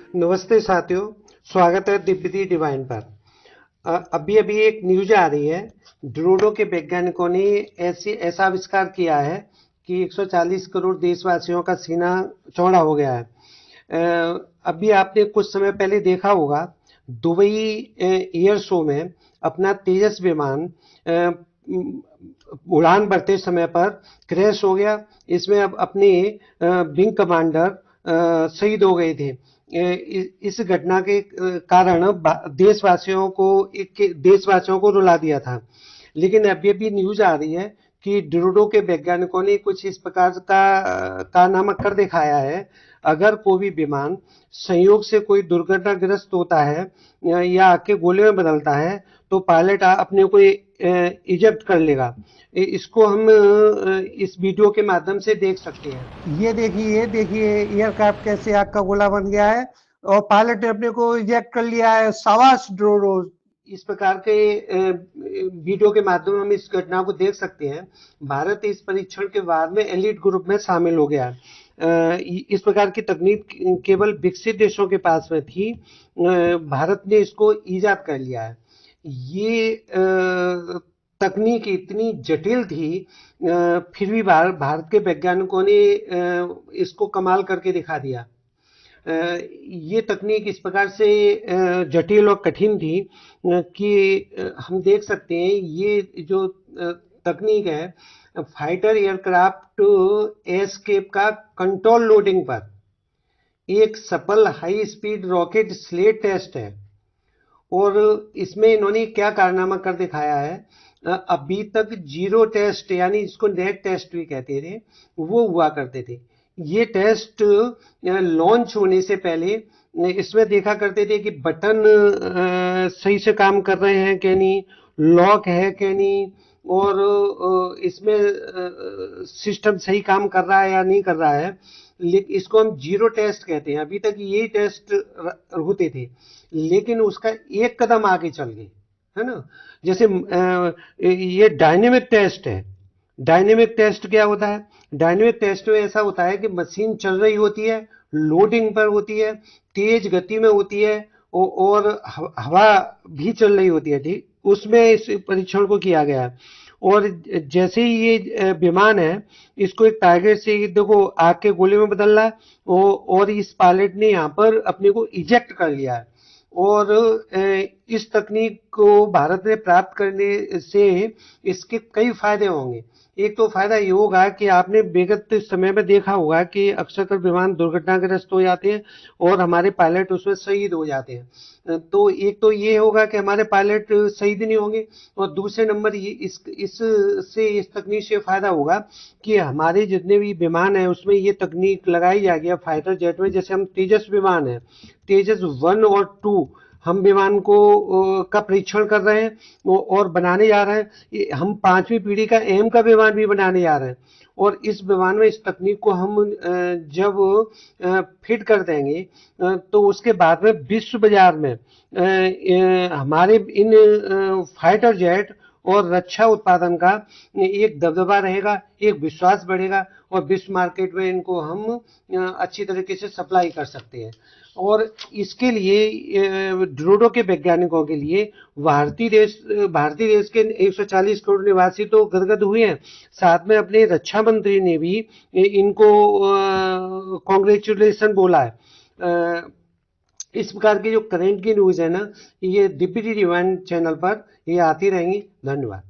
नमस्ते साथियों, स्वागत है दिव्यति डिवाइन पर। अभी अभी एक न्यूज आ रही है। ड्रोडो के वैज्ञानिकों ने ऐसा आविष्कार किया है कि 140 करोड़ देशवासियों का सीना चौड़ा हो गया है। अभी आपने कुछ समय पहले देखा होगा, दुबई एयर शो में अपना तेजस विमान उड़ान भरते समय पर क्रैश हो गया। इसमें अब अपने विंग कमांडर शहीद हो गए थे। इस घटना के कारण देशवासियों को रुला दिया था। लेकिन अभी अभी न्यूज आ रही है कि ड्रोडो के वैज्ञानिकों ने कुछ इस प्रकार का कारनामा कर दिखाया है। अगर कोई भी विमान संयोग से कोई दुर्घटनाग्रस्त होता है या आके गोले में बदलता है तो पायलट अपने को इजेक्ट कर लेगा। इसको हम इस वीडियो के माध्यम से देख सकते हैं। ये देखिए एयरक्राफ्ट कैसे आग का गोला बन गया है और पायलट ने अपने को इजेक्ट कर लिया है। शाबाश ड्रोडो। इस प्रकार के वीडियो के माध्यम में हम इस घटना को देख सकते हैं। भारत इस परीक्षण के बाद में एलिट ग्रुप में शामिल हो गया। इस प्रकार की तकनीक केवल विकसित देशों के पास में थी। भारत ने इसको ईजाद कर लिया है। ये तकनीक इतनी जटिल थी, फिर भी भारत के वैज्ञानिकों ने इसको कमाल करके दिखा दिया। ये तकनीक इस प्रकार से जटिल और कठिन थी कि हम देख सकते हैं ये जो तकनीक है फाइटर एयरक्राफ्ट एस्केप का कंट्रोल लोडिंग पर एक सफल high speed rocket sled test है। और इसमें इन्होंने क्या कारनामा कर दिखाया है। अभी तक जीरो टेस्ट यानी इसको नेट टेस्ट भी कहते थे, वो हुआ करते थे। ये टेस्ट लॉन्च होने से पहले इसमें देखा करते थे कि बटन सही से काम कर रहे हैं कि नहीं, लॉक है कि नहीं, और इसमें सिस्टम सही काम कर रहा है या नहीं कर रहा है। लेकिन इसको हम जीरो टेस्ट कहते हैं। अभी तक यही टेस्ट होते थे, लेकिन उसका एक कदम आगे चल गए, है ना। जैसे ये डायनेमिक टेस्ट है। डायनेमिक टेस्ट क्या होता है? डायनेमिक टेस्ट में ऐसा होता है कि मशीन चल रही होती है, लोडिंग पर होती है, तेज गति में होती है और हवा भी चल रही होती है। ठीक उसमें इस परीक्षण को किया गया है। और जैसे ही ये विमान है, इसको एक टारगेट से देखो आग के गोले में बदल रहा है और इस पायलट ने यहाँ पर अपने को इजेक्ट कर लिया है। और इस तकनीक को भारत ने प्राप्त करने से इसके कई फायदे होंगे। एक तो फायदा ये होगा कि आपने विगत समय में देखा होगा कि अक्सर विमान दुर्घटनाग्रस्त हो जाते हैं और हमारे पायलट उसमें शहीद हो जाते हैं। तो एक तो ये होगा कि हमारे पायलट शहीद नहीं होंगे, और दूसरे नंबर ये इस तकनीक से फायदा होगा कि हमारे जितने भी विमान है उसमें ये तकनीक लगाई जाएगी। फाइटर जेट में जैसे हम तेजस विमान है, तेजस 1 और 2 हम विमान को का परीक्षण कर रहे हैं और बनाने जा रहे हैं। हम 5वीं पीढ़ी का एम का विमान भी बनाने जा रहे हैं। और इस विमान में इस तकनीक को हम जब फिट कर देंगे तो उसके बाद में विश्व बाजार में हमारे इन फाइटर जेट और रक्षा उत्पादन का एक दबदबा रहेगा, एक विश्वास बढ़ेगा और विश्व मार्केट में इनको हम अच्छी तरीके से सप्लाई कर सकते हैं। और इसके लिए ड्रोडो के वैज्ञानिकों के लिए भारतीय देश के 140 करोड़ निवासी तो गदगद हुए हैं। साथ में अपने रक्षा मंत्री ने भी इनको कॉन्ग्रेचुलेशन बोला है। इस प्रकार की जो करंट की न्यूज है ना, ये दिव्य डिवाइन चैनल पर ये आती रहेंगी। धन्यवाद।